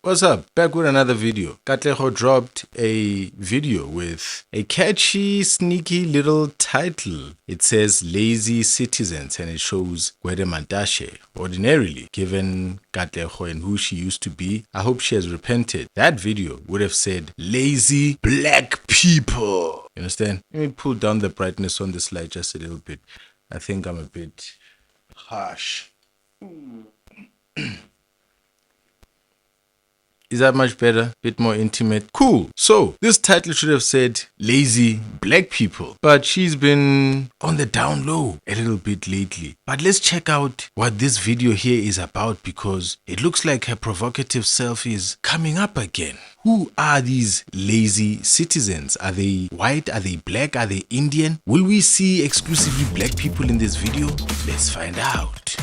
What's up? Back with another video. Katlego dropped a video with a catchy, sneaky little title. It says Lazy Citizens and it shows Gwede Mantashe. Ordinarily, given Katlego and who she used to be, I hope she has repented. That video would have said lazy black people. You understand? Let me pull down the brightness on the slide just a little bit. I think I'm a bit harsh. Is that much better? Bit more intimate? Cool. So, this title should have said lazy black people. But she's been on the down low a little bit lately. But let's check out what this video here is about because it looks like her provocative self is coming up again. Who are these lazy citizens? Are they white? Are they black? Are they Indian? Will we see exclusively black people in this video? Let's find out.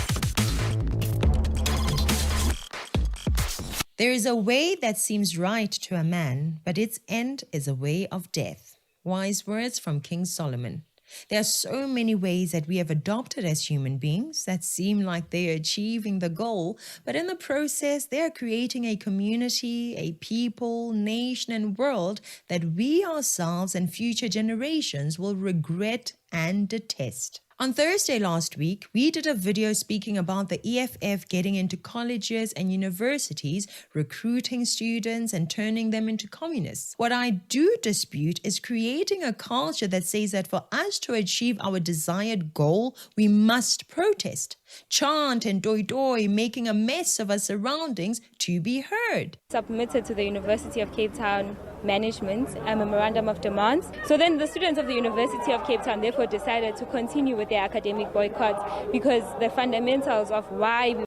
There is a way that seems right to a man, but its end is a way of death. Wise words from King Solomon. There are so many ways that we have adopted as human beings that seem like they are achieving the goal, but in the process, they are creating a community, a people, nation, and world that we ourselves and future generations will regret and detest. On Thursday last week, we did a video speaking about the EFF getting into colleges and universities, recruiting students and turning them into communists. What I do dispute is creating a culture that says that for us to achieve our desired goal, we must protest, chant and doi, making a mess of our surroundings to be heard. Submitted to the University of Cape Town management a memorandum of demands. So then the students of the University of Cape Town therefore decided to continue with their academic boycott because the fundamentals of why we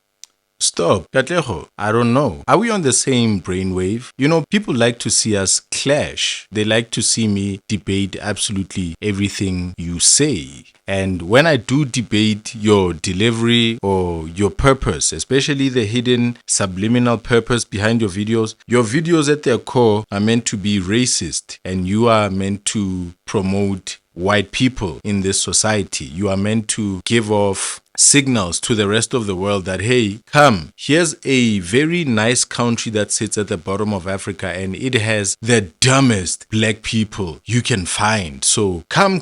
Stop, Katlego. I don't know. Are we on the same brainwave? You know, people like to see us clash. They like to see me debate absolutely everything you say. And when I do debate your delivery or your purpose, especially the hidden subliminal purpose behind your videos at their core are meant to be racist and you are meant to promote white people in this society. You are meant to give off signals to the rest of the world that, hey, come, here's a very nice country that sits at the bottom of Africa and it has the dumbest black people you can find. So come.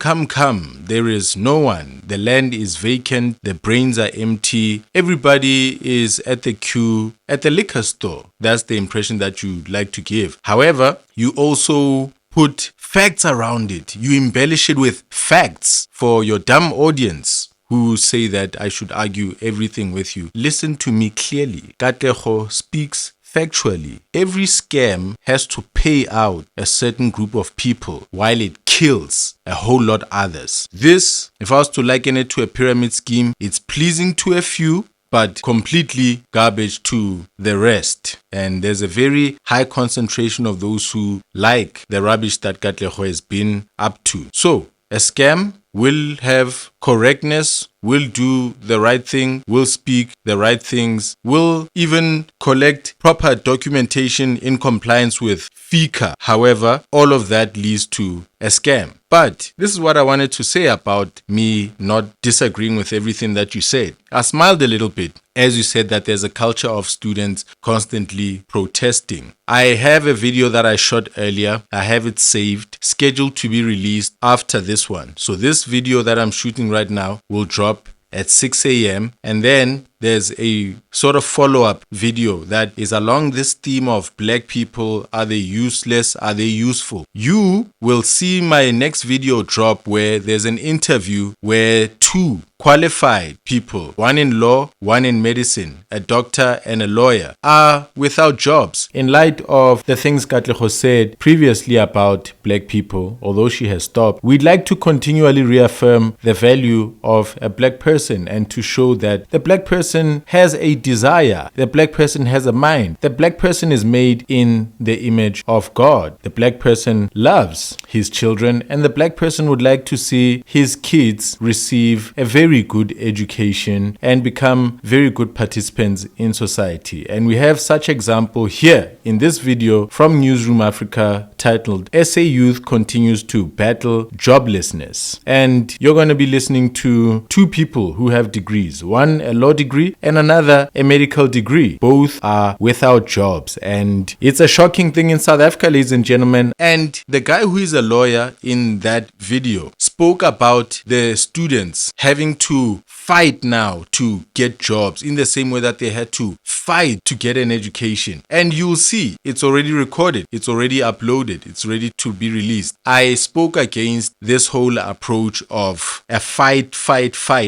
There is no one. The land is vacant. The brains are empty. Everybody is at the queue at the liquor store. That's the impression that you like to give. However, you also put facts around it. You embellish it with facts for your dumb audience who say that I should argue everything with you. Listen to me clearly. Katlego speaks factually. Every scam has to pay out a certain group of people while it kills a whole lot others. This, if I was to liken it to a pyramid scheme, it's pleasing to a few, but completely garbage to the rest. And there's a very high concentration of those who like the rubbish that Katlego has been up to. So, a scam will have correctness, will do the right thing, will speak the right things, will even collect proper documentation in compliance with FICA. However, all of that leads to a scam. But this is what I wanted to say about me not disagreeing with everything that you said. I smiled a little bit as you said that there's a culture of students constantly protesting. I have a video that I shot earlier. I have it saved, scheduled to be released after this one. So this video that I'm shooting right now will drop at 6 a.m. and then there's a sort of follow-up video that is along this theme of black people. Are they useless? Are they useful? You will see my next video drop where there's an interview where two qualified people, one in law, one in medicine, a doctor and a lawyer, are without jobs. In light of the things Katlego said previously about black people, although she has stopped, we'd like to continually reaffirm the value of a black person and to show that the black person has a desire. The black person has a mind. The black person is made in the image of God. The black person loves his children and the black person would like to see his kids receive a very good education and become very good participants in society. And we have such example here in this video from Newsroom Africa titled SA Youth Continues to Battle Joblessness. And you're going to be listening to two people who have degrees, one a law degree and another a medical degree. Both are without jobs. And it's a shocking thing in South Africa, ladies and gentlemen. And the guy who is a lawyer in that video spoke about the students having to fight now to get jobs in the same way that they had to fight to get an education. And you'll see it's already recorded, it's already uploaded, it's ready to be released. I spoke against this whole approach of a fight,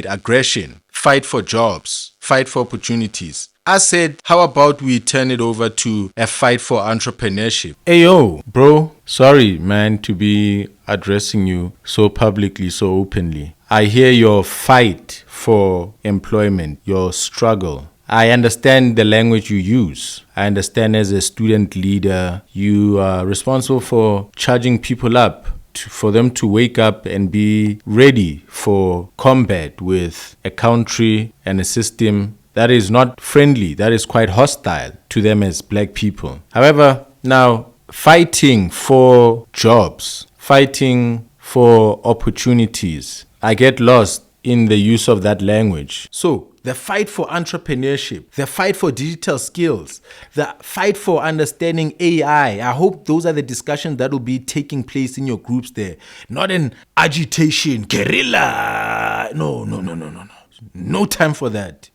aggression, fight for jobs, fight for opportunities. I said, how about we turn it over to a fight for entrepreneurship? Ayo, bro, sorry, man, to be addressing you so publicly, so openly. I hear your fight for employment, your struggle. I understand the language you use. I understand as a student leader, you are responsible for charging people up for them to wake up and be ready for combat with a country and a system that is not friendly, that is quite hostile to them as black people. However, now fighting for jobs, fighting for opportunities, I get lost in the use of that language. So the fight for entrepreneurship, the fight for digital skills, the fight for understanding AI. I hope those are the discussions that will be taking place in your groups there. Not an agitation, guerrilla. No. No time for that.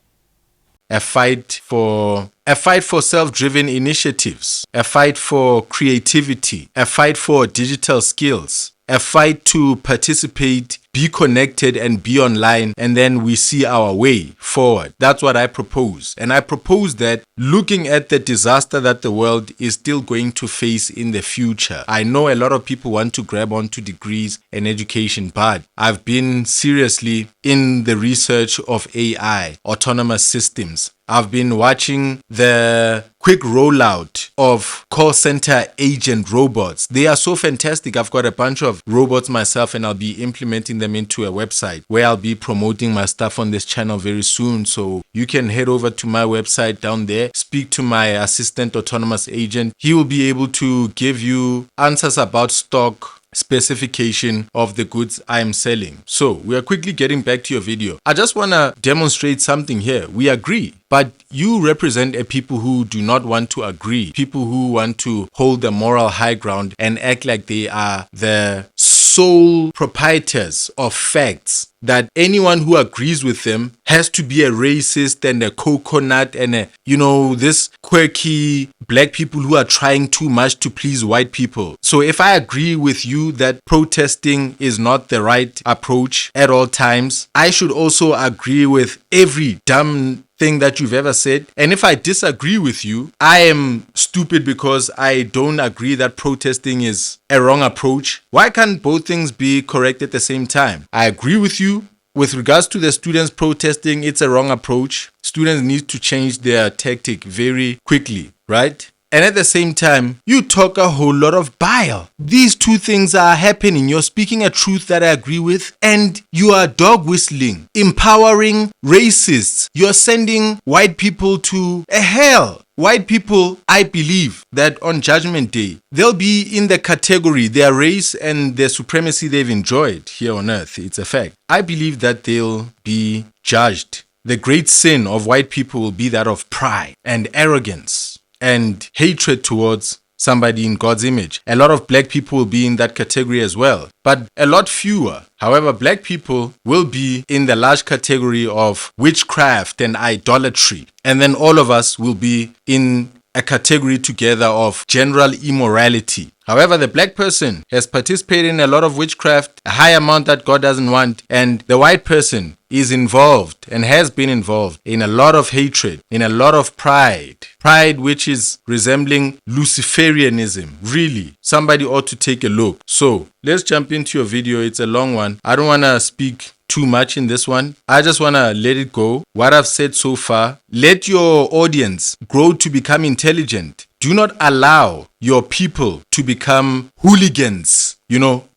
A fight for self-driven initiatives, a fight for creativity, a fight for digital skills, a fight to participate, be connected and be online, and then we see our way forward. That's what I propose. And I propose that looking at the disaster that the world is still going to face in the future. I know a lot of people want to grab onto degrees and education, but I've been seriously in the research of AI, autonomous systems. I've been watching the quick rollout of call center agent robots. They are so fantastic. I've got a bunch of robots myself and I'll be implementing them into a website where I'll be promoting my stuff on this channel very soon. So you can head over to my website down there, speak to my assistant autonomous agent. He will be able to give you answers about stock, specification of the goods I'm selling. So we are quickly getting back to your video. I just want to demonstrate something here. We agree, but you represent a people who do not want to agree, people who want to hold the moral high ground and act like they are the sole proprietors of facts, that anyone who agrees with them has to be a racist and a coconut and this quirky black people who are trying too much to please white people. So if I agree with you that protesting is not the right approach at all times, I should also agree with every dumb thing that you've ever said. And if I disagree with you, I am stupid because I don't agree that protesting is a wrong approach. Why can't both things be correct at the same time? I agree with you. With regards to the students protesting, it's a wrong approach. Students need to change their tactic very quickly, right? And at the same time, you talk a whole lot of bile. These two things are happening. You're speaking a truth that I agree with, and you are dog whistling, empowering racists. You're sending white people to a hell. White people, I believe that on Judgment Day, they'll be in the category, their race and their supremacy they've enjoyed here on earth. It's a fact. I believe that they'll be judged. The great sin of white people will be that of pride and arrogance and hatred towards somebody in God's image. A lot of black people will be in that category as well, but a lot fewer. However, black people will be in the large category of witchcraft and idolatry. And then all of us will be in a category together of general immorality. However, the black person has participated in a lot of witchcraft, a high amount that God doesn't want, and the white person is involved and has been involved in a lot of hatred, in a lot of pride. Pride which is resembling Luciferianism. Really, somebody ought to take a look. So, let's jump into your video. It's a long one. I don't want to speak too much in this one. I just want to let it go. What I've said so far, let your audience grow to become intelligent. Do not allow your people to become hooligans,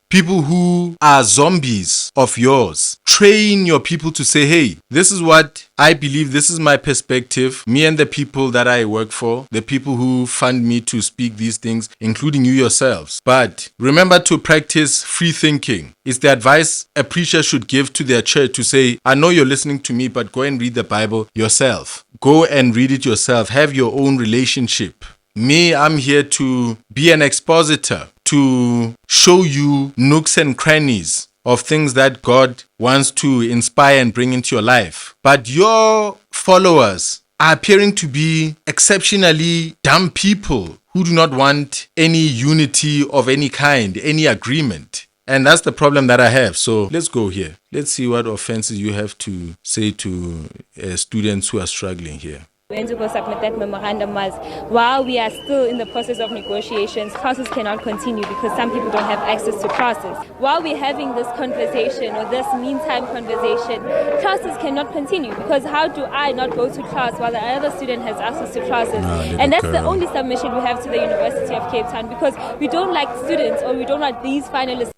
people who are zombies of yours. Train your people to say, hey, this is what I believe, this is my perspective. Me and the people that I work for, the people who fund me to speak these things, including you yourselves. But remember to practice free thinking. It's the advice a preacher should give to their church to say, I know you're listening to me, but go and read the Bible yourself. Go and read it yourself. Have your own relationship. Me, I'm here to be an expositor, to show you nooks and crannies of things that God wants to inspire and bring into your life. But your followers are appearing to be exceptionally dumb people who do not want any unity of any kind, any agreement. And that's the problem that I have. So let's go here. Let's see what offenses you have to say to students who are struggling here. When to go submit that memorandum was, while we are still in the process of negotiations, classes cannot continue because some people don't have access to classes. While we're having this conversation or this meantime conversation, classes cannot continue because how do I not go to class while the other student has access to classes? And that's the only submission we have to the University of Cape Town because we don't like students or we don't like these finalists.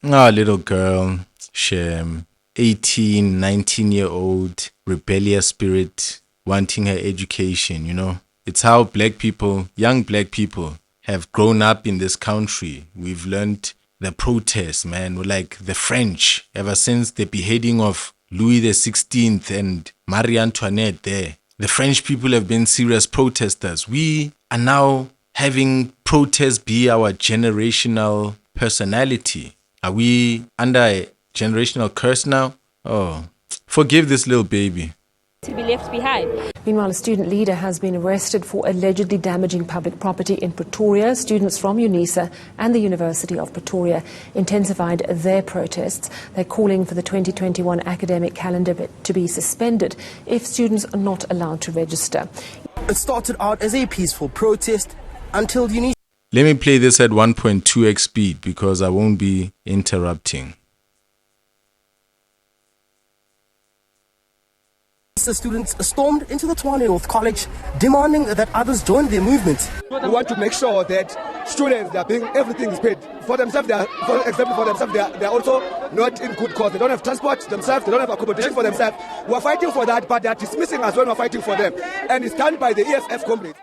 Ah, little girl, shame, 18, 19-year-old, rebellious spirit, wanting her education, you know. It's how black people, young black people, have grown up in this country. We've learned the protests, man. We're like the French, ever since the beheading of Louis XVI and Marie Antoinette there. The French people have been serious protesters. We are now having protests be our generational personality. Are we under a generational curse now? Oh, forgive this little baby. To be left behind. Meanwhile, a student leader has been arrested for allegedly damaging public property in Pretoria. Students from UNISA and the University of Pretoria intensified their protests. They're calling for the 2021 academic calendar to be suspended if students are not allowed to register. It started out as a peaceful protest until UNISA. Let me play this at 1.2x speed because I won't be interrupting. Students stormed into the Tshwane North College demanding that others join their movement. We want to make sure that students are being, everything is paid for themselves. Except for themselves, they are also not in good cause. They don't have transport themselves. They don't have accommodation for themselves. We are fighting for that, but they are dismissing us when we are fighting for them, and it's done by the EFF comrades.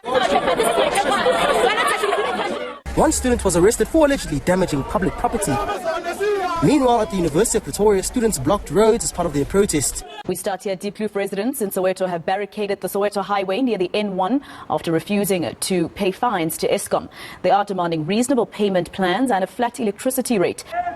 One student was arrested for allegedly damaging public property. Meanwhile, at the University of Pretoria, students blocked roads as part of their protest. We start here. Deep Kloof residents in Soweto have barricaded the Soweto Highway near the N1 after refusing to pay fines to Eskom. They are demanding reasonable payment plans and a flat electricity rate. Yes,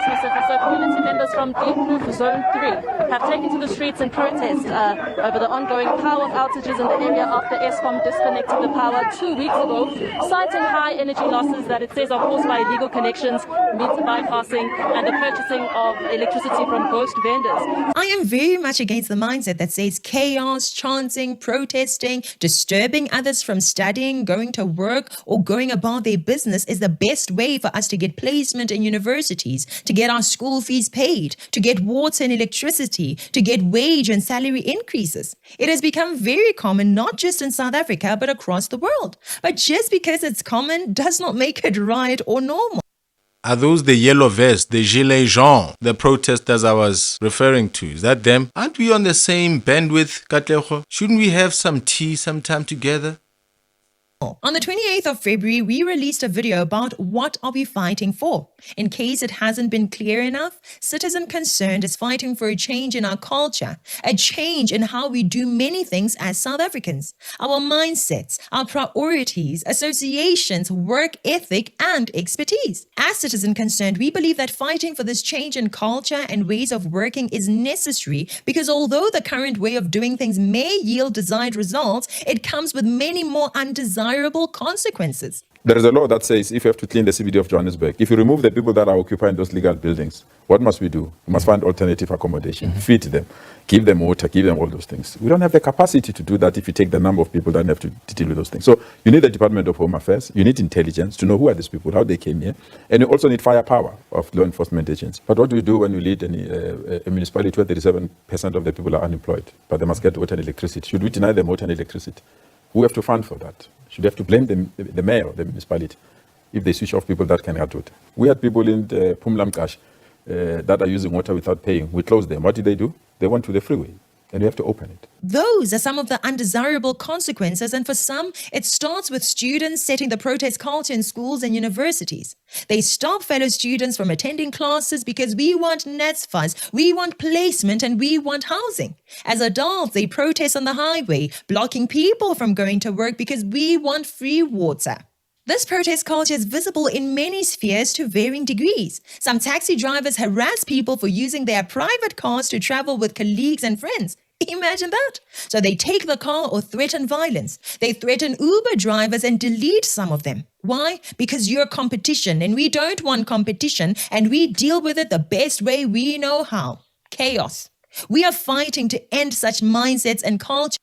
Mr. So community members from Deep Kloof Zone 3 have taken to the streets in protest over the ongoing power outages in the area after Eskom disconnected the power 2 weeks ago, citing high energy losses that it says are caused by illegal connections, meter bypassing, and the purchasing of electricity from ghost vendors. I am very much against the mindset that says chaos, chanting, protesting, disturbing others from studying, going to work, or going about their business is the best way for us to get placement in universities, to get our school fees paid, to get water and electricity, to get wage and salary increases. It has become very common, not just in South Africa, but across the world. But just because it's common does not make it right or normal. Are those the yellow vests, the gilets jaunes, the protesters I was referring to? Is that them? Aren't we on the same bandwidth, Katlego? Shouldn't we have some tea sometime together? On the 28th of February, we released a video about what are we fighting for. In case it hasn't been clear enough, Citizen Concerned is fighting for a change in our culture, a change in how we do many things as South Africans, our mindsets, our priorities, associations, work ethic, and expertise. As Citizen Concerned, we believe that fighting for this change in culture and ways of working is necessary because although the current way of doing things may yield desired results, it comes with many more undesirable consequences. There is a law that says if you have to clean the CBD of Johannesburg, if you remove the people that are occupying those legal buildings, what must we do? We must find alternative accommodation, feed them, give them water, give them all those things. We don't have the capacity to do that if you take the number of people that have to deal with those things. So you need the Department of Home Affairs, you need intelligence to know who are these people, how they came here, and you also need firepower of law enforcement agents. But what do you do when you lead a municipality where 37% of the people are unemployed, but they must get water and electricity? Should we deny them water and electricity? Who have to fund for that? Should we have to blame the mayor of the municipality? if they switch off people that can adult. We had people in Pumlamkash that are using water without paying. We closed them. What did they do? They went to the freeway, and we have to open it. Those are some of the undesirable consequences, and for some, it starts with students setting the protest culture in schools and universities. They stop fellow students from attending classes because we want NSFAS, we want placement, and we want housing. As adults, they protest on the highway, blocking people from going to work because we want free water. This protest culture is visible in many spheres to varying degrees. Some taxi drivers harass people for using their private cars to travel with colleagues and friends. Imagine that. So they take the car or threaten violence. They threaten Uber drivers and delete some of them. Why? Because you're competition and we don't want competition, and we deal with it the best way we know how. Chaos. We are fighting to end such mindsets and culture.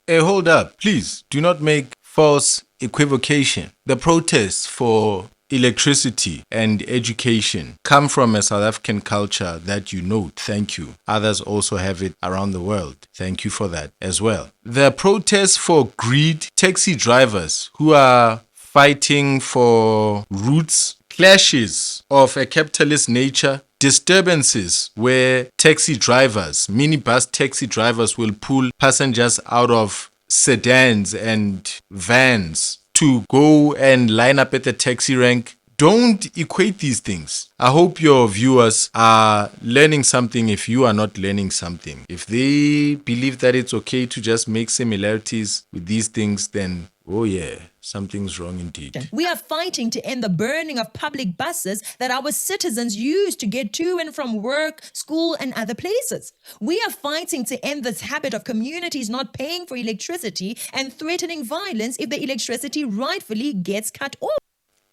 Hey, hold up. Please do not make false equivocation. The protests for electricity and education come from a South African culture that you note. Thank you. Others also have it around the world. Thank you for that as well. The protests for greed, taxi drivers who are fighting for routes, clashes of a capitalist nature, disturbances where taxi drivers, minibus taxi drivers will pull passengers out of sedans and vans to go and line up at the taxi rank. Don't equate these things. I hope your viewers are learning something if you are not learning something. If they believe that it's okay to just make similarities with these things, then oh yeah, something's wrong indeed. We are fighting to end the burning of public buses that our citizens use to get to and from work, school, and other places. We are fighting to end this habit of communities not paying for electricity and threatening violence if the electricity rightfully gets cut off.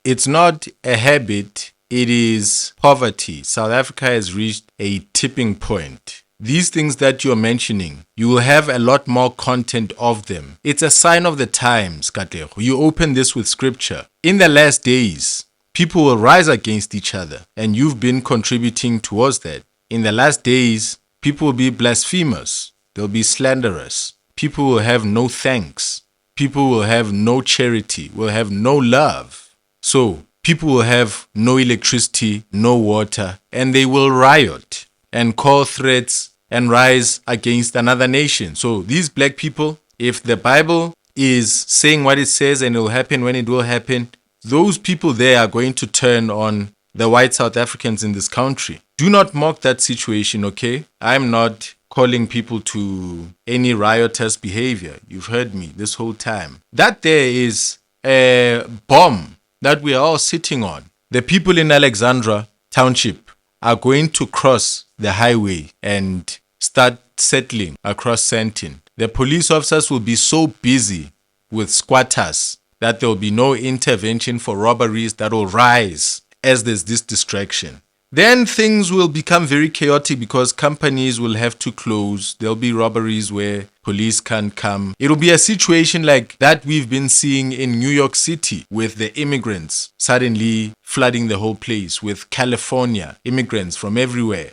It's not a habit, it is poverty. South Africa has reached a tipping point. These things that you're mentioning, you will have a lot more content of them. It's a sign of the times, Katlego. You open this with scripture. In the last days, people will rise against each other, and you've been contributing towards that. In the last days, people will be blasphemous. They'll be slanderous. People will have no thanks. People will have no charity, will have no love. So, people will have no electricity, no water, and they will riot and call threats and rise against another nation. So these black people, if the Bible is saying what it says and it will happen when it will happen, those people there are going to turn on the white South Africans in this country. Do not mock that situation, okay? I'm not calling people to any riotous behavior. You've heard me this whole time. That there is a bomb that we are all sitting on. The people in Alexandra Township are going to cross the highway and start settling across Sandton. The police officers will be so busy with squatters that there will be no intervention for robberies that will rise as there's this distraction. Then things will become very chaotic because companies will have to close. There'll be robberies where police can't come. It'll be a situation like that we've been seeing in New York City with the immigrants suddenly flooding the whole place, with California, immigrants from everywhere,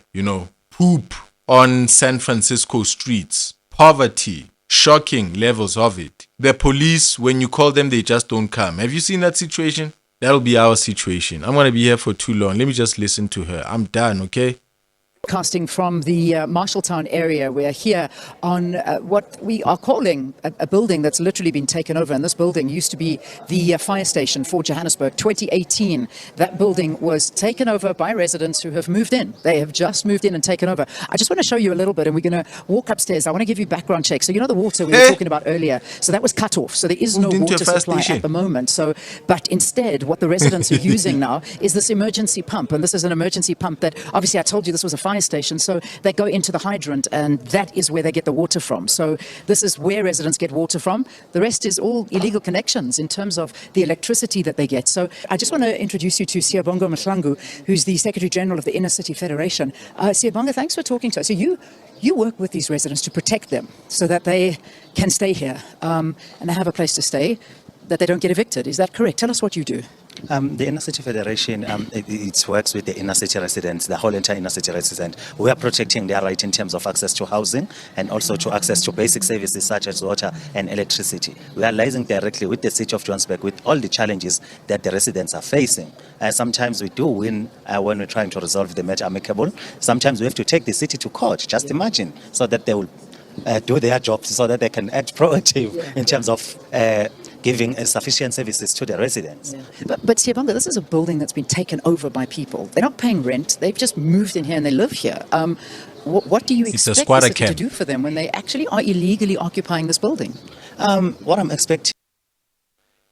poop on San Francisco streets, poverty, shocking levels of it. The police, when you call them, they just don't come. Have you seen that situation? That'll be our situation. I'm going to be here for too long. Let me just listen to her. I'm done, okay? Casting from the Marshalltown area. We're here on what we are calling a building that's literally been taken over. And this building used to be the fire station for Johannesburg. 2018, that building was taken over by residents who have moved in. They have just moved in and taken over. I just want to show you a little bit, and we're going to walk upstairs. I want to give you background check. So the water we were talking about earlier, so that was cut off. So there is no water supply at the moment. But instead, what the residents are using now is this emergency pump. And this is an emergency pump that, obviously, I told you this was a fire station, so they go into the hydrant, and that is where they get the water from. So this is where residents get water from. The rest is all illegal connections in terms of the electricity that they get. So I just want to introduce you to Siyabonga Mahlangu, who's the Secretary General of the Inner City Federation. Siyabonga, thanks for talking to us. So you work with these residents to protect them so that they can stay here and they have a place to stay, that they don't get evicted. Is that correct? Tell us what you do. The Inner City Federation, it works with the inner city residents, the whole entire inner city resident. We are protecting their right in terms of access to housing and also to access to basic services such as water and electricity. We are liaising directly with the city of Johannesburg with all the challenges that the residents are facing. Sometimes we do win when we're trying to resolve the matter amicable. Sometimes we have to take the city to court, just imagine, so that they will do their jobs, so that they can act proactive in terms of giving sufficient services to the residents. But Siyabonga, this is a building that's been taken over by people. They're not paying rent. They've just moved in here and they live here. What do you expect the city to do for them when they actually are illegally occupying this building? What I'm expecting...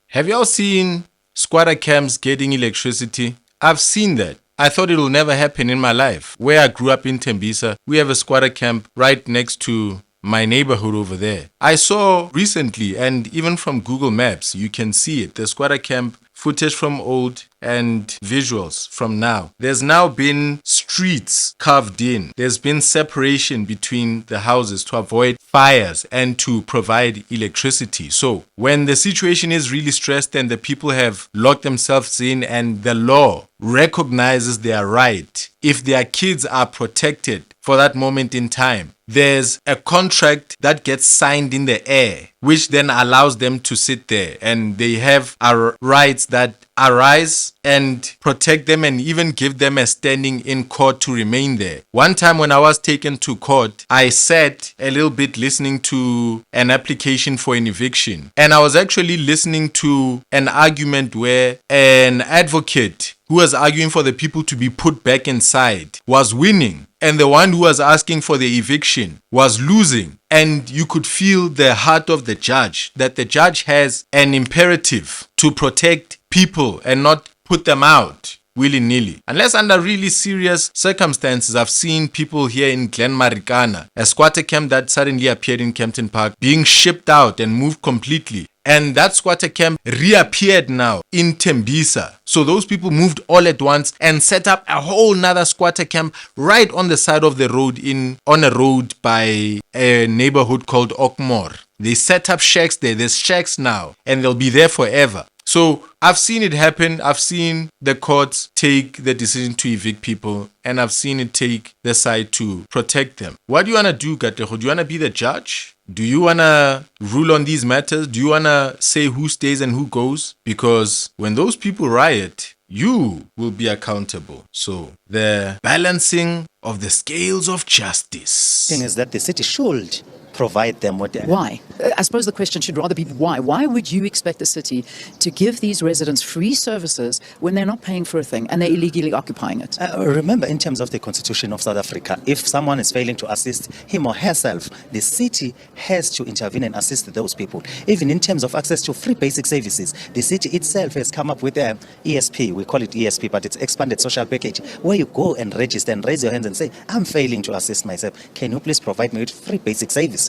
Have y'all seen squatter camps getting electricity? I've seen that. I thought it will never happen in my life. Where I grew up in Tembisa, we have a squatter camp right next to my neighborhood over there. I saw recently, and even from Google Maps, you can see it, the squatter camp footage from old and visuals from now. There's now been streets carved in. There's been separation between the houses to avoid fires and to provide electricity. So when the situation is really stressed and the people have locked themselves in and the law recognizes their right, if their kids are protected for that moment in time, there's a contract that gets signed in the air, which then allows them to sit there, and they have rights that arise and protect them and even give them a standing in court to remain there. One time when I was taken to court, I sat a little bit listening to an application for an eviction, and I was actually listening to an argument where an advocate who was arguing for the people to be put back inside was winning, and the one who was asking for the eviction was losing. And you could feel the heart of the judge, that the judge has an imperative to protect people and not put them out willy-nilly. Unless under really serious circumstances. I've seen people here in Glen Marikana, a squatter camp that suddenly appeared in Kempton Park, being shipped out and moved completely. And that squatter camp reappeared now in Tembisa. So those people moved all at once and set up a whole nother squatter camp right on the side of the road, on a road by a neighborhood called Okmore. They set up shacks there. There's shacks now, and they'll be there forever. So I've seen it happen. I've seen the courts take the decision to evict people, and I've seen it take the side to protect them. What do you want to do, Katlego? Do you want to be the judge? Do you want to rule on these matters? Do you want to say who stays and who goes? Because when those people riot, you will be accountable. So the balancing of the scales of justice. The thing is that the city should provide them with them. Why? I suppose the question should rather be why. Why would you expect the city to give these residents free services when they're not paying for a thing and they're illegally occupying it? Remember, in terms of the Constitution of South Africa, if someone is failing to assist him or herself, the city has to intervene and assist those people. Even in terms of access to free basic services, the city itself has come up with an ESP. We call it ESP, but it's expanded social package, where you go and register and raise your hands and say, I'm failing to assist myself. Can you please provide me with free basic services?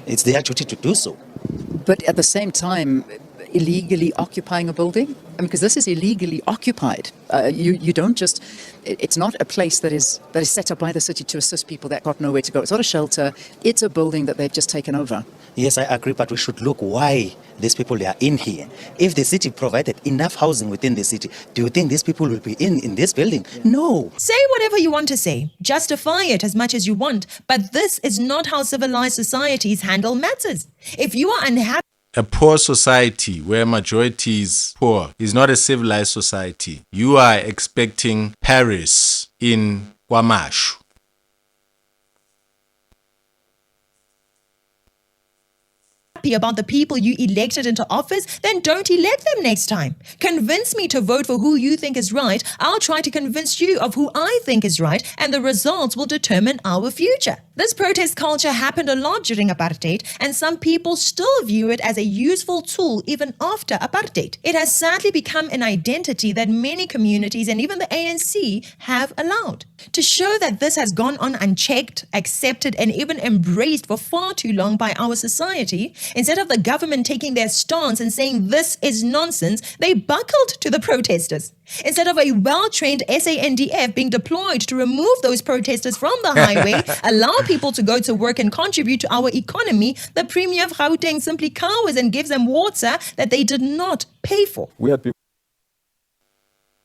It's their duty to do so. But at the same time, illegally occupying a building? I mean, because this is illegally occupied. You don't just... It's not a place that is set up by the city to assist people that got nowhere to go. It's not a shelter. It's a building that they've just taken over. Yes, I agree, but we should look why these people are in here. If the city provided enough housing within the city, do you think these people will be in this building? No. Say whatever you want to say. Justify it as much as you want. But this is not how civilized societies handle matters. If you are unhappy... A poor society where majority is poor is not a civilized society. You are expecting Paris in KwaMashu. About the people you elected into office, then don't elect them next time. Convince me to vote for who you think is right. I'll try to convince you of who I think is right, and the results will determine our future. This protest culture happened a lot during apartheid, and some people still view it as a useful tool even after apartheid. It has sadly become an identity that many communities and even the ANC have allowed. To show that this has gone on unchecked, accepted, and even embraced for far too long by our society, instead of the government taking their stance and saying this is nonsense, they buckled to the protesters. Instead of a well-trained SANDF being deployed to remove those protesters from the highway, allow people to go to work and contribute to our economy, the Premier of Gauteng simply cowers and gives them water that they did not pay for. We had people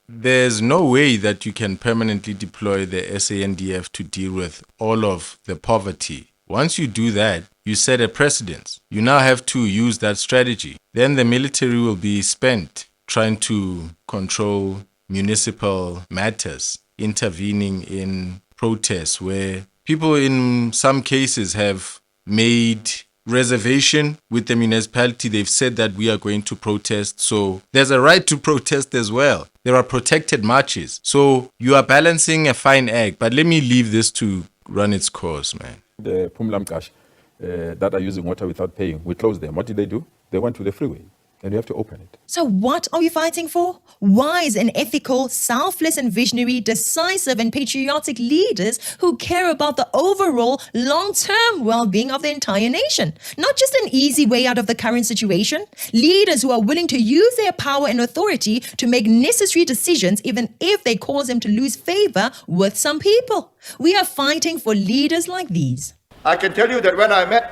There's no way that you can permanently deploy the SANDF to deal with all of the poverty. Once you do that, you set a precedence. You now have to use that strategy. Then the military will be spent trying to control municipal matters, intervening in protests where people in some cases have made reservation with the municipality. They've said that we are going to protest. So there's a right to protest as well. There are protected marches. So you are balancing a fine act. But let me leave this to run its course, man. The Pumlam Cash that are using water without paying, we closed them. What did they do? They went to the freeway. And you have to open it. So what are we fighting for? Wise and ethical, selfless and visionary, decisive and patriotic leaders who care about the overall long-term well-being of the entire nation. Not just an easy way out of the current situation. Leaders who are willing to use their power and authority to make necessary decisions even if they cause them to lose favor with some people. We are fighting for leaders like these. I can tell you that when I met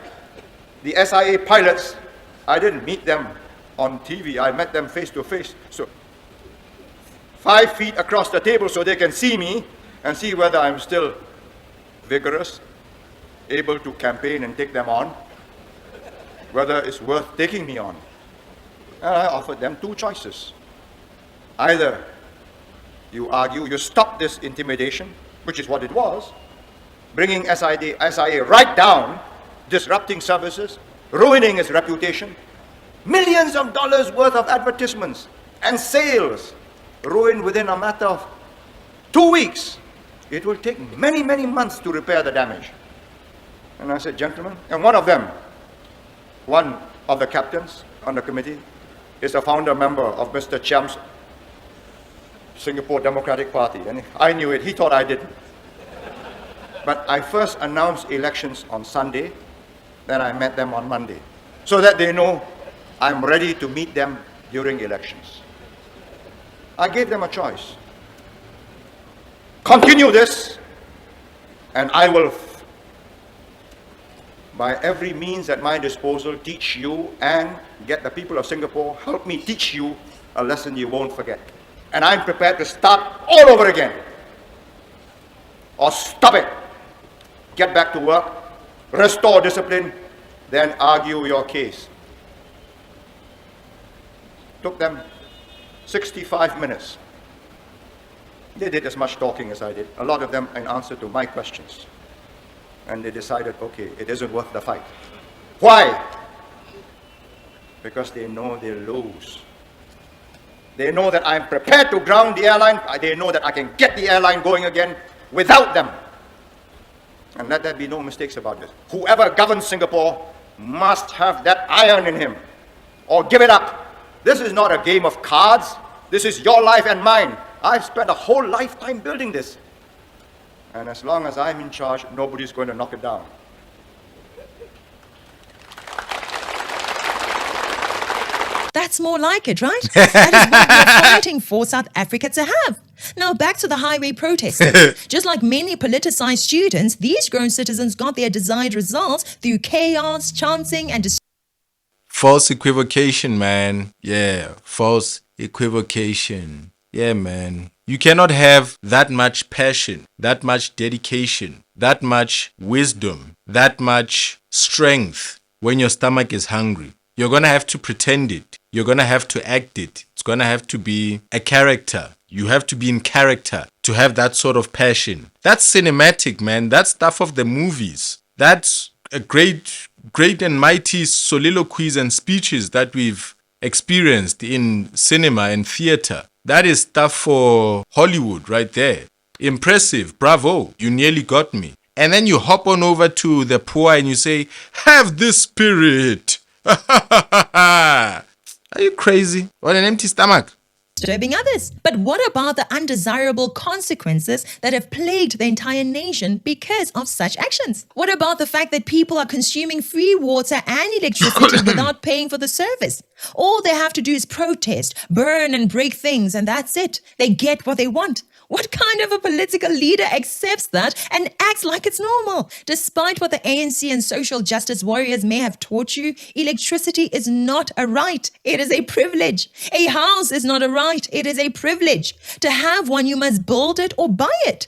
the SIA pilots, I didn't meet them on TV. I met them face to face. So 5 feet across the table so they can see me and see whether I'm still vigorous, able to campaign and take them on, whether it's worth taking me on. And I offered them 2 choices. Either you argue, you stop this intimidation, which is what it was, bringing SIA right down, disrupting services, ruining its reputation, millions of dollars worth of advertisements and sales ruined within a matter of 2 weeks. It will take many, many months to repair the damage. And I said, gentlemen, and one of the captains on the committee is a founder member of Mr. Chiam's Singapore Democratic Party. And I knew it, he thought I didn't. But I first announced elections on Sunday, then I met them on Monday, so that they know I'm ready to meet them during elections. I gave them a choice. Continue this, and I will, by every means at my disposal, teach you and get the people of Singapore, help me teach you a lesson you won't forget. And I'm prepared to start all over again. Or stop it. Get back to work, restore discipline, then argue your case. Took them 65 minutes. They did as much talking as I did, a lot of them in answer to my questions. And they decided, okay, it isn't worth the fight. Why? Because they know they'll lose. They know that I'm prepared to ground the airline. They know that I can get the airline going again without them. And let there be no mistakes about this. Whoever governs Singapore must have that iron in him, or give it up. This is not a game of cards. This is your life and mine. I've spent a whole lifetime building this. And as long as I'm in charge, nobody's going to knock it down. That's more like it, right? That is what we're fighting for South Africa to have. Now back to the highway protesters. Just like many politicized students, these grown citizens got their desired results through chaos, chanting, and false equivocation, man. Yeah, false equivocation. Yeah, man. You cannot have that much passion, that much dedication, that much wisdom, that much strength when your stomach is hungry. You're going to have to pretend it. You're going to have to act it. It's going to have to be a character. You have to be in character to have that sort of passion. That's cinematic, man. That's stuff of the movies. That's a great and mighty soliloquies and speeches that we've experienced in cinema and theater. That is stuff for Hollywood right there. Impressive. Bravo. You nearly got me. And then you hop on over to the poor and you say, have this spirit. Are you crazy? On an empty stomach? disturbing others. But what about the undesirable consequences that have plagued the entire nation because of such actions? What about the fact that people are consuming free water and electricity without paying for the service? All they have to do is protest, burn and break things, and that's it. They get what they want. What kind of a political leader accepts that and acts like it's normal? Despite what the ANC and social justice warriors may have taught you, electricity is not a right. It is a privilege. A house is not a right. It is a privilege. To have one, you must build it or buy it.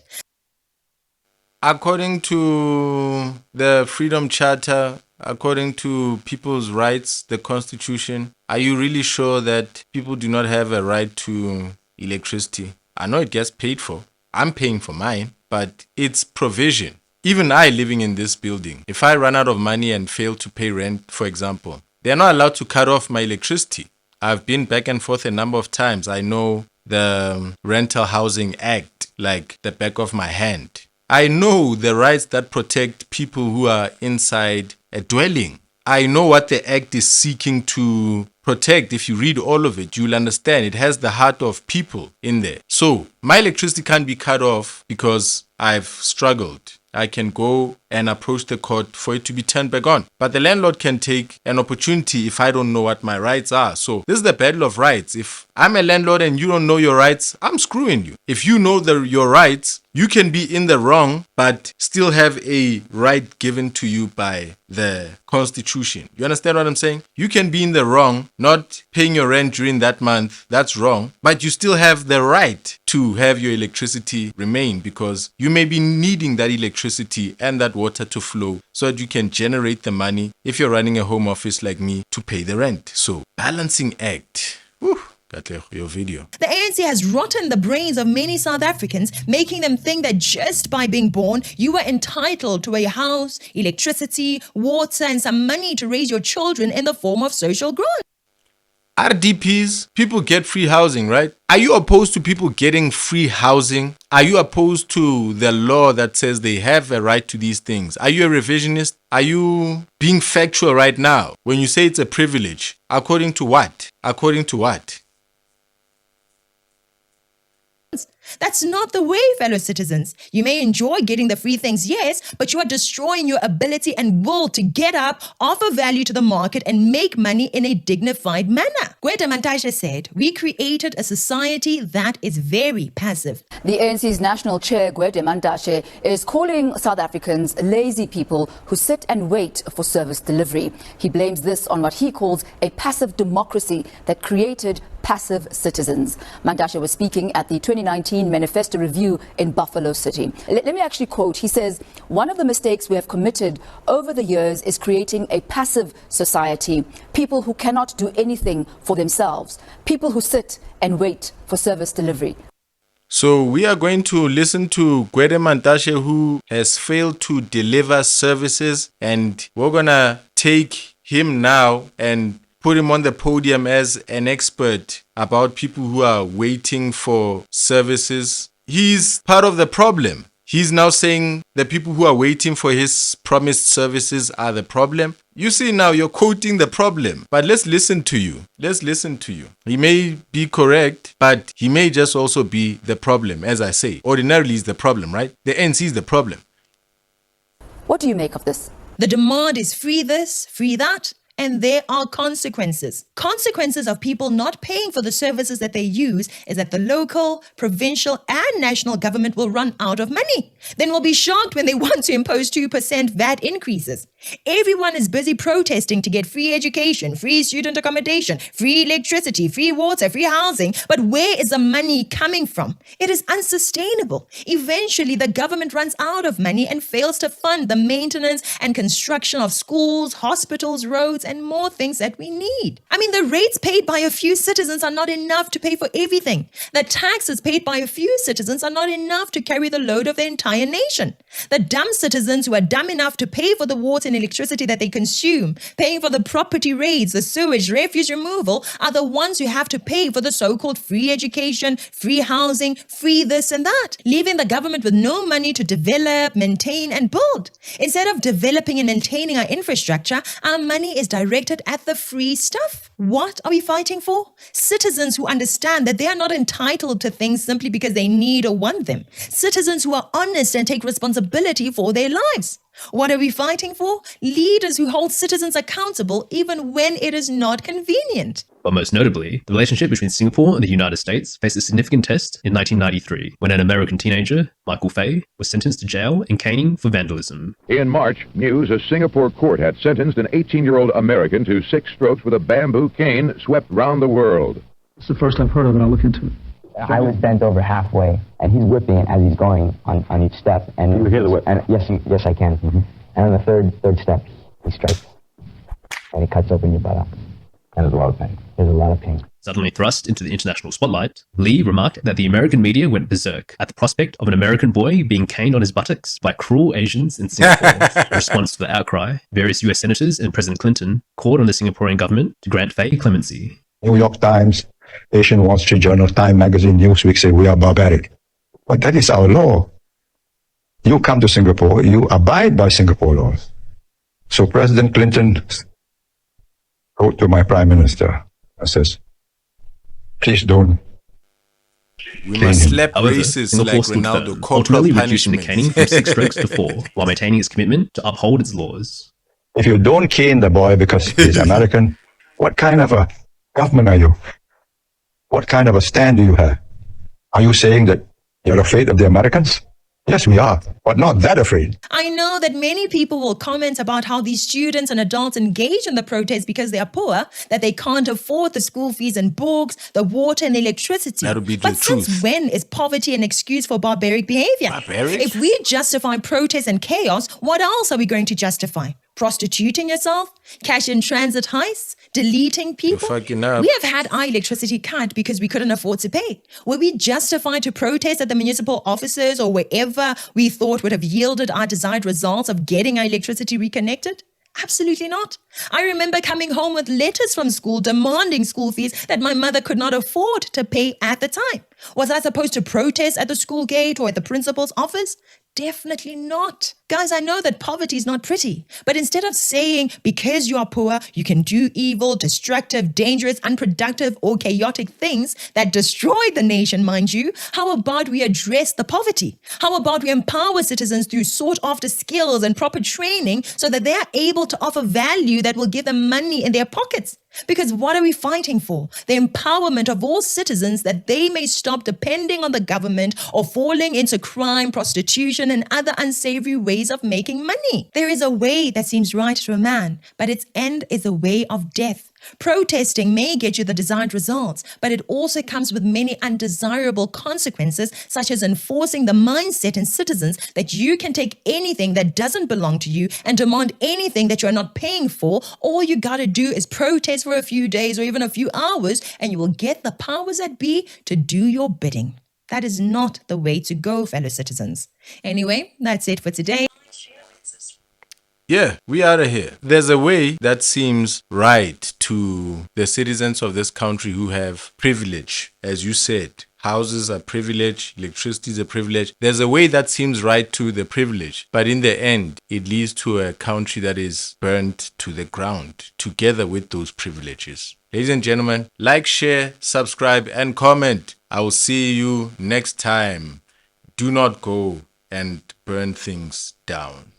According to the Freedom Charter, according to people's rights, the Constitution, are you really sure that people do not have a right to electricity? I know it gets paid for. I'm paying for mine, but it's provision. Even I living in this building, if I run out of money and fail to pay rent, for example, they're not allowed to cut off my electricity. I've been back and forth a number of times. I know the Rental Housing Act like the back of my hand. I know the rights that protect people who are inside a dwelling. I know what the act is seeking to protect. If you read all of it, you'll understand it has the heart of people in there. So my electricity can't be cut off because I've struggled. I can go and approach the court for it to be turned back on. But the landlord can take an opportunity if I don't know what my rights are. So this is the battle of rights. If I'm a landlord and you don't know your rights, I'm screwing you. If you know your rights, you can be in the wrong, but still have a right given to you by the Constitution. You understand what I'm saying? You can be in the wrong, not paying your rent during that month. That's wrong. But you still have the right to have your electricity remain because you may be needing that electricity and that water to flow so that you can generate the money if you're running a home office like me to pay the rent. So, balancing act. Whew. Katlego, your video. The ANC has rotten the brains of many South Africans, making them think that just by being born, you are entitled to a house, electricity, water, and some money to raise your children in the form of social grant. RDPs, people get free housing, right? Are you opposed to people getting free housing? Are you opposed to the law that says they have a right to these things? Are you a revisionist? Are you being factual right now when you say it's a privilege? According to what? According to what? That's not the way, fellow citizens. You may enjoy getting the free things, yes, but you are destroying your ability and will to get up, offer value to the market, and make money in a dignified manner. Gwede Mantashe said, we created a society that is very passive. The ANC's national chair, Gwede Mantashe, is calling South Africans lazy people who sit and wait for service delivery. He blames this on what he calls a passive democracy that created passive citizens. Mantashe was speaking at the 2019 Manifesto Review in Buffalo City. Let me actually quote. He says, one of the mistakes we have committed over the years is creating a passive society, people who cannot do anything for themselves, people who sit and wait for service delivery. So we are going to listen to Gwede Mantashe, who has failed to deliver services, and we're going to take him now and put him on the podium as an expert about people who are waiting for services. He's part of the problem. He's now saying the people who are waiting for his promised services are the problem. You see, now you're quoting the problem, but let's listen to you. Let's listen to you. He may be correct, but he may just also be the problem. As I say, ordinarily he's the problem, right? The ANC is the problem. What do you make of this? The demand is free this, free that. And there are consequences. Consequences of people not paying for the services that they use is that the local, provincial, and national government will run out of money. Then we'll be shocked when they want to impose 2% VAT increases. Everyone is busy protesting to get free education, free student accommodation, free electricity, free water, free housing. But where is the money coming from? It is unsustainable. Eventually, the government runs out of money and fails to fund the maintenance and construction of schools, hospitals, roads, and more things that we need. I mean, the rates paid by a few citizens are not enough to pay for everything. The taxes paid by a few citizens are not enough to carry the load of the entire nation. The dumb citizens who are dumb enough to pay for the water and electricity that they consume, paying for the property raids, the sewage, refuse removal, are the ones who have to pay for the so-called free education, free housing, free this and that, leaving the government with no money to develop, maintain, and build. Instead of developing and maintaining our infrastructure, our money is directed at the free stuff. What are we fighting for? Citizens who understand that they are not entitled to things simply because they need or want them. Citizens who are honest and take responsibility for their lives. What are we fighting for? Leaders who hold citizens accountable even when it is not convenient. But most notably, the relationship between Singapore and the United States faced a significant test in 1993 when an American teenager, Michael Fay, was sentenced to jail and caning for vandalism. In March, news a Singapore court had sentenced an 18-year-old American to 6 strokes with a bamboo cane swept round the world. It's the first I've heard of it. I'll look into it. I was bent over halfway, and he's whipping it as he's going on each step. And you hear the whip? And yes, I can. Mm-hmm. And on the third step, he strikes, and he cuts open your buttock. And there's a lot of pain. There's a lot of pain. Suddenly thrust into the international spotlight, Lee remarked that the American media went berserk at the prospect of an American boy being caned on his buttocks by cruel Asians in Singapore. In response to the outcry, various US senators and President Clinton called on the Singaporean government to grant Fay clemency. New York Times, Asian Wall Street Journal, Time Magazine, Newsweek say we are barbaric. But that is our law. You come to Singapore, you abide by Singapore laws. So President Clinton wrote to my Prime Minister and says, please don't. We must slap However, racists Singapore like stood Ronaldo, firm, corporal ultimately reducing the punishment. caning from 6 strokes to 4, while maintaining its commitment to uphold its laws. If you don't cane the boy because he's American, what kind of a government are you? What kind of a stand do you have? Are you saying that you're afraid of the Americans? Yes, we are, but not that afraid. I know that many people will comment about how these students and adults engage in the protest because they are poor, that they can't afford the school fees and books, the water and electricity. That'll be the But truth. since when is poverty an excuse for barbaric behavior? Barbaric? If we justify protest and chaos, what else are we going to justify? Prostituting yourself? Cash in transit heists? Deleting people? You're fucking up. We have had our electricity cut because we couldn't afford to pay. Were we justified to protest at the municipal offices or wherever we thought would have yielded our desired results of getting our electricity reconnected? Absolutely not. I remember coming home with letters from school demanding school fees that my mother could not afford to pay at the time. Was I supposed to protest at the school gate or at the principal's office? Definitely not. Guys, I know that poverty is not pretty, but instead of saying because you are poor, you can do evil, destructive, dangerous, unproductive, or chaotic things that destroy the nation, mind you, how about we address the poverty? How about we empower citizens through sought-after skills and proper training so that they are able to offer value that will give them money in their pockets? Because what are we fighting for? The empowerment of all citizens that they may stop depending on the government or falling into crime, prostitution, and other unsavory ways of making money. There is a way that seems right to a man, but its end is a way of death. Protesting may get you the desired results, but it also comes with many undesirable consequences, such as enforcing the mindset in citizens that you can take anything that doesn't belong to you and demand anything that you're not paying for. All you gotta do is protest for a few days or even a few hours, and you will get the powers that be to do your bidding. That is not the way to go, fellow citizens. Anyway, that's it for today. Yeah, we out of here. There's a way that seems right to the citizens of this country who have privilege. As you said, houses are privilege, electricity is a privilege. There's a way that seems right to the privilege, but in the end, it leads to a country that is burnt to the ground together with those privileges. Ladies and gentlemen, like, share, subscribe, and comment. I will see you next time. Do not go and burn things down.